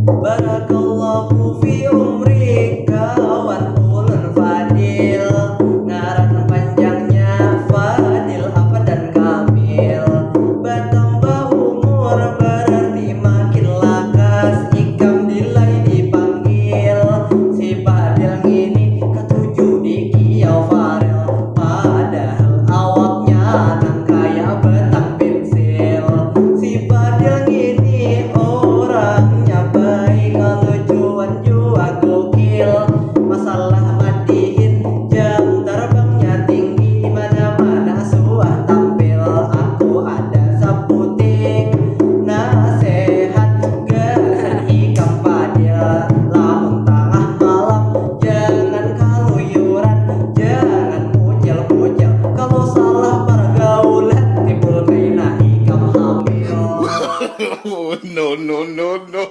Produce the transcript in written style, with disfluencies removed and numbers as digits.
Barakallahu fi umrika kawan ulun fadil, ngaran panjangnya fadil apa dan kamil. Bertambah umur berarti makin lakas, ikam dilai dipanggil. Si fadil ngini ketujuh di kiau farel, padahal awaknya nang kaya betang pensil. Si fadil ngini orangnya baik, lucuan jua gokil. Masalah madihin jam terbangnya tinggi, mana-mana suah tampil. Aku ada seputing nasehat gesan ikam fadil, lamun tengah malam jangan kaluyuran, jangan mucil-mucil. Kalau salah pergaulan timbul kaina ikam hamil. No, no, no, no.